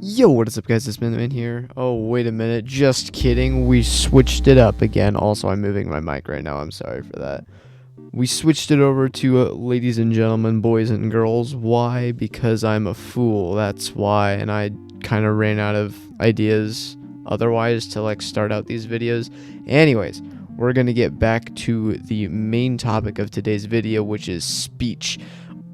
Yo, what is up, guys? It's Min here. Oh, wait a minute. Just kidding. We switched it up again. Also, I'm moving my mic right now. I'm sorry for that. We switched it over to ladies and gentlemen, boys and girls. Why? Because I'm a fool. That's why. And I kind of ran out of ideas otherwise to start out these videos. Anyways, we're going to get back to the main topic of today's video, which is speech.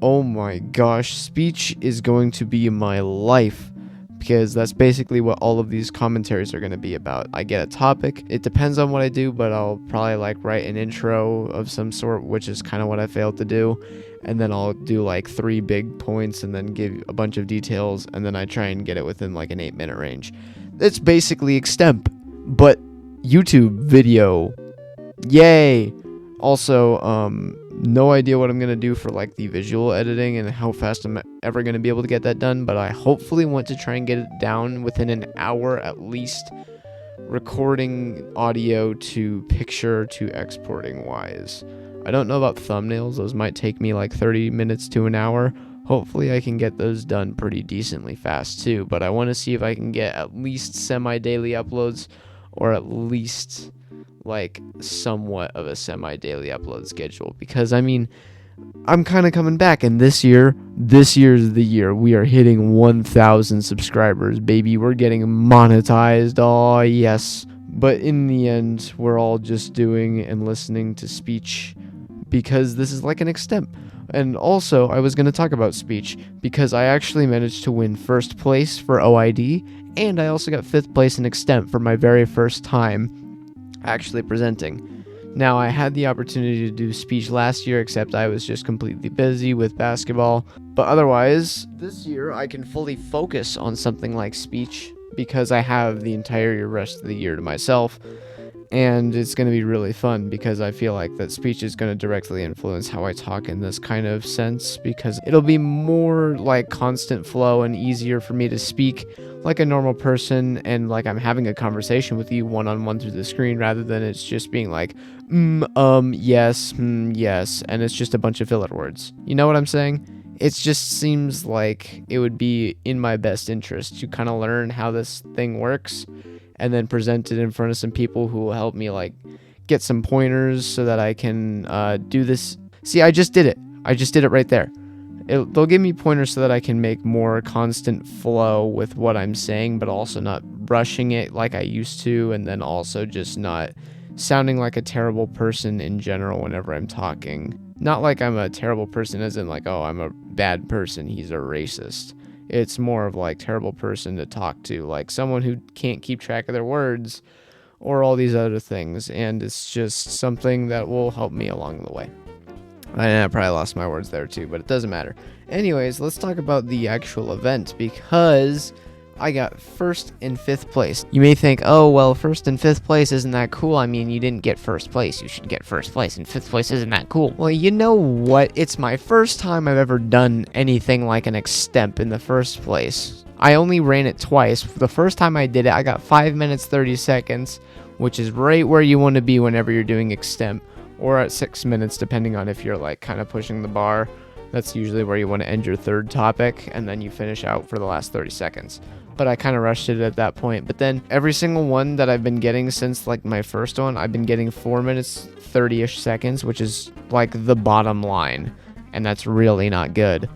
Oh my gosh, speech is going to be my life, because that's basically what all of these commentaries are going to be about. I get a topic, it depends on what I do, but I'll probably write an intro of some sort, which is kind of what I failed to do, and then I'll do 3 big points and then give a bunch of details, and then I try and get it within an 8-minute range. It's basically extemp, but YouTube video. Yay! Also, no idea what I'm going to do for the visual editing and how fast I'm ever going to be able to get that done, but I hopefully want to try and get it down within an hour at least, recording audio to picture to exporting wise. I don't know about thumbnails. Those might take me 30 minutes to an hour. Hopefully I can get those done pretty decently fast too, but I want to see if I can get at least semi-daily uploads, or at least somewhat of a semi-daily upload schedule, because I'm kind of coming back, and this year's the year we are hitting 1,000 subscribers, baby. We're getting monetized. Oh yes. But in the end, we're all just doing and listening to speech because this is an extemp. And also, I was going to talk about speech because I actually managed to win first place for OID, and I also got 5th place in extemp for my very first time actually presenting. Now, I had the opportunity to do speech last year, except I was just completely busy with basketball. But otherwise, this year I can fully focus on something like speech because I have the entire rest of the year to myself. And it's going to be really fun because I feel like that speech is going to directly influence how I talk in this kind of sense, because it'll be more constant flow and easier for me to speak like a normal person, and I'm having a conversation with you one-on-one through the screen, rather than it's just being yes, yes, and it's just a bunch of filler words. You know what I'm saying? It just seems like it would be in my best interest to kind of learn how this thing works, and then present it in front of some people who will help me get some pointers so that I can do this. See, I just did it. I just did it right there. They'll give me pointers so that I can make more constant flow with what I'm saying, but also not rushing it like I used to, and then also just not sounding like a terrible person in general whenever I'm talking. Not like I'm a terrible person as in oh, I'm a bad person, he's a racist. It's more of terrible person to talk to, someone who can't keep track of their words, or all these other things, and it's just something that will help me along the way. I probably lost my words there too, but it doesn't matter. Anyways, let's talk about the actual event, because I got 1st and 5th place. You may think, oh, well, 1st and 5th place isn't that cool. You didn't get 1st place. You should get 1st place, and 5th place isn't that cool. Well, you know what? It's my first time I've ever done anything like an extemp in the first place. I only ran it twice. The first time I did it, I got 5 minutes, 30 seconds, which is right where you want to be whenever you're doing extemp, or at 6 minutes, depending on if you're kind of pushing the bar. That's usually where you want to end your 3rd topic, and then you finish out for the last 30 seconds. But I kind of rushed it at that point. But then every single one that I've been getting since my first one, I've been getting 4 minutes 30-ish seconds, which is the bottom line, and that's really not good.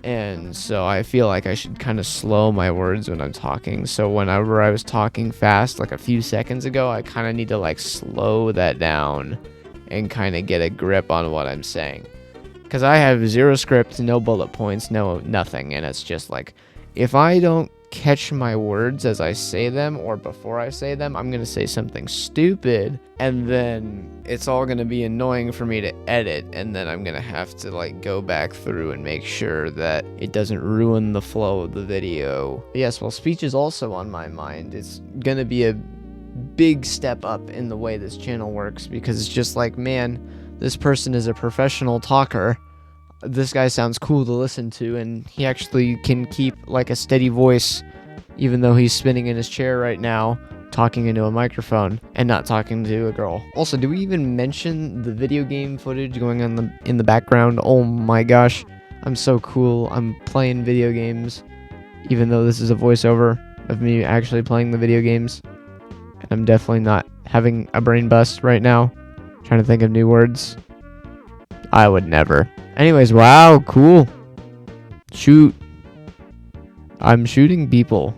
And so I feel like I should kind of slow my words when I'm talking. So whenever I was talking fast a few seconds ago, I kind of need to slow that down and kind of get a grip on what I'm saying, because I have 0 script, no bullet points, nothing, and it's just if I don't catch my words as I say them, or before I say them, I'm gonna say something stupid, and then it's all gonna be annoying for me to edit, and then I'm gonna have to go back through and make sure that it doesn't ruin the flow of the video. Yes, well, speech is also on my mind. It's gonna be a big step up in the way this channel works, because it's just man, this person is a professional talker. This guy sounds cool to listen to, and he actually can keep a steady voice, even though he's spinning in his chair right now, talking into a microphone and not talking to a girl. Also, do we even mention the video game footage going on in the background? Oh my gosh, I'm so cool. I'm playing video games. even though this is a voiceover of me actually playing the video games. And I'm definitely not having a brain bust right now, trying to think of new words. I would never. Anyways, wow, cool. Shoot. I'm shooting people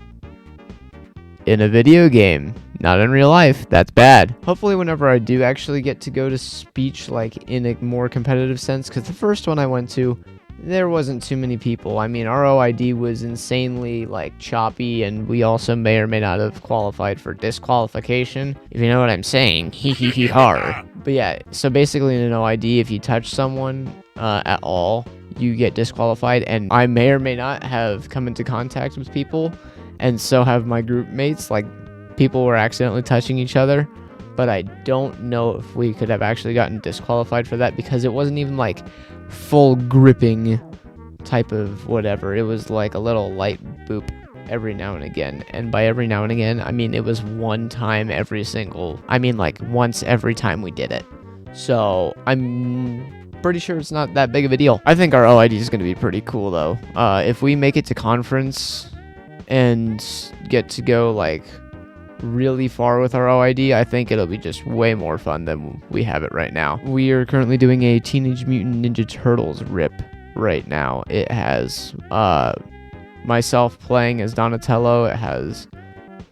in a video game, not in real life. That's bad. Hopefully whenever I do actually get to go to speech, like in a more competitive sense, because the first one I went to, there wasn't too many people. I mean, our OID was insanely like choppy, and we also may or may not have qualified for disqualification, if you know what I'm saying. Hee hee hee har. But yeah, so basically in an OID, if you touch someone at all, you get disqualified, and I may or may not have come into contact with people, and so have my group mates. Like, people were accidentally touching each other, but I don't know if we could have actually gotten disqualified for that, because it wasn't even like full gripping type of whatever. It was like a little light boop every now and again, and by every now and again I mean it was one time like once every time we did it. So I'm pretty sure it's not that big of a deal. I think our OID is going to be pretty cool though. If we make it to conference and get to go like really far with our OID, I think it'll be just way more fun than we have it right now. We are currently doing a Teenage Mutant Ninja Turtles rip right now. It has myself playing as Donatello. It has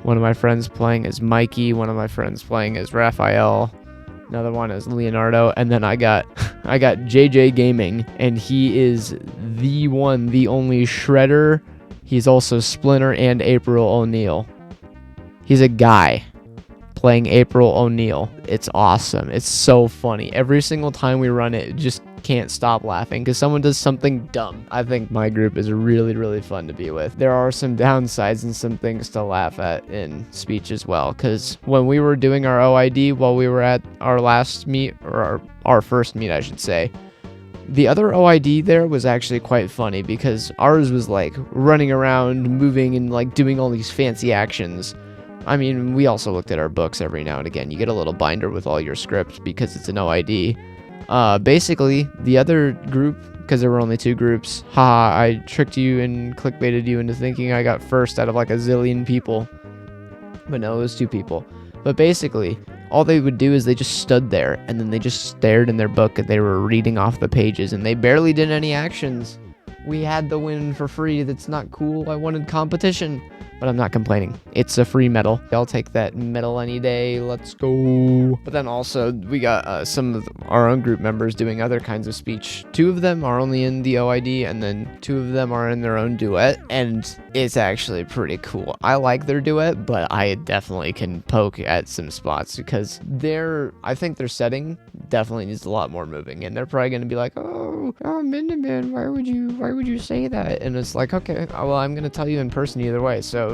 one of my friends playing as Mikey, one of my friends playing as Raphael, another one as Leonardo, and then I got JJ Gaming, and he is the only Shredder. He's also Splinter and April O'Neil. He's a guy playing April O'Neil. It's awesome. It's so funny. Every single time we run it, just can't stop laughing because someone does something dumb. I think my group is really, really fun to be with. There are some downsides and some things to laugh at in speech as well, because when we were doing our OID while we were at our last meet, or our first meet, I should say, the other OID there was actually quite funny because ours was like running around, moving, and like doing all these fancy actions. I mean, we also looked at our books every now and again. You get a little binder with all your scripts because it's an OID. Basically, the other group, because there were only two groups, haha, I tricked you and clickbaited you into thinking I got first out of like a zillion people. But no, it was two people. But basically, all they would do is they just stood there, and then they just stared in their book, and they were reading off the pages, and they barely did any actions. We had the win for free. That's not cool. I wanted competition. But I'm not complaining. It's a free medal. I'll take that medal any day. Let's go. But then also, we got some of our own group members doing other kinds of speech. Two of them are only in the OID, and then two of them are in their own duet. And it's actually pretty cool. I like their duet, but I definitely can poke at some spots because I think their setting definitely needs a lot more moving. And they're probably going to be like, oh, Miniman, why would you say that? And it's like, okay, well, I'm going to tell you in person either way. So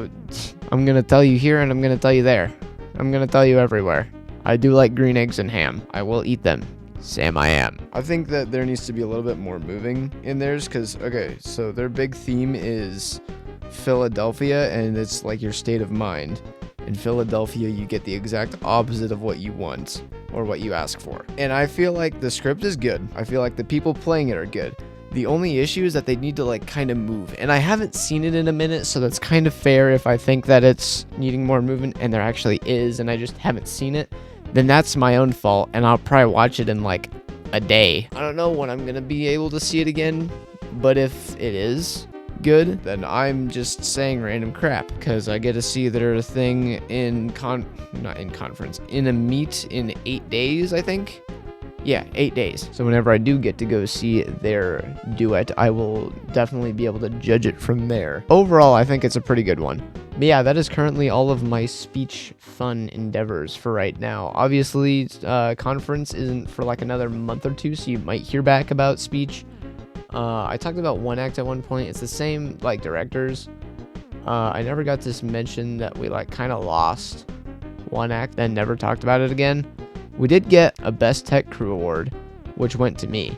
I'm going to tell you here and I'm going to tell you there. I'm going to tell you everywhere. I do like green eggs and ham. I will eat them. Sam I am. I think that there needs to be a little bit more moving in theirs because, okay, so their big theme is Philadelphia, and it's like your state of mind. In Philadelphia, you get the exact opposite of what you want or what you ask for. And I feel like the script is good. I feel like the people playing it are good. The only issue is that they need to like kind of move, and I haven't seen it in a minute, so that's kind of fair if I think that it's needing more movement, and there actually is, and I just haven't seen it, then that's my own fault, and I'll probably watch it in like a day. I don't know when I'm gonna be able to see it again, but if it is good, then I'm just saying random crap, because I get to see their thing in a meet in 8 days, I think. Yeah, 8 days. So whenever I do get to go see their duet, I will definitely be able to judge it from there. Overall, I think it's a pretty good one. But yeah, that is currently all of my speech fun endeavors for right now. Obviously, conference isn't for like another month or two, so you might hear back about speech. I talked about one act at one point. It's the same like directors. I never got to mention that we like kind of lost one act, then never talked about it again. We did get a Best Tech Crew award, which went to me,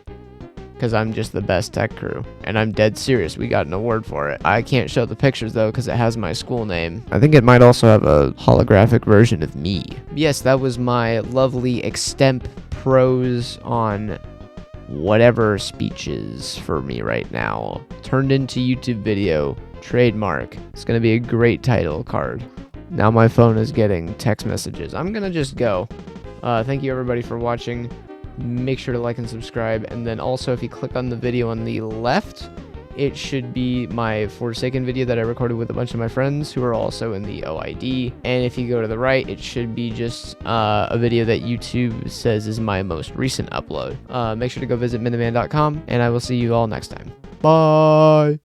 because I'm just the best tech crew, and I'm dead serious. We got an award for it. I can't show the pictures, though, because it has my school name. I think it might also have a holographic version of me. Yes, that was my lovely extemp prose on whatever speech is for me right now, turned into YouTube video Trademark. It's going to be a great title card. Now my phone is getting text messages. I'm going to just go. Thank you everybody for watching. Make sure to like and subscribe. And then also, if you click on the video on the left, it should be my Forsaken video that I recorded with a bunch of my friends who are also in the OID. And if you go to the right, it should be just a video that YouTube says is my most recent upload. Make sure to go visit minuteman.com, and I will see you all next time. Bye!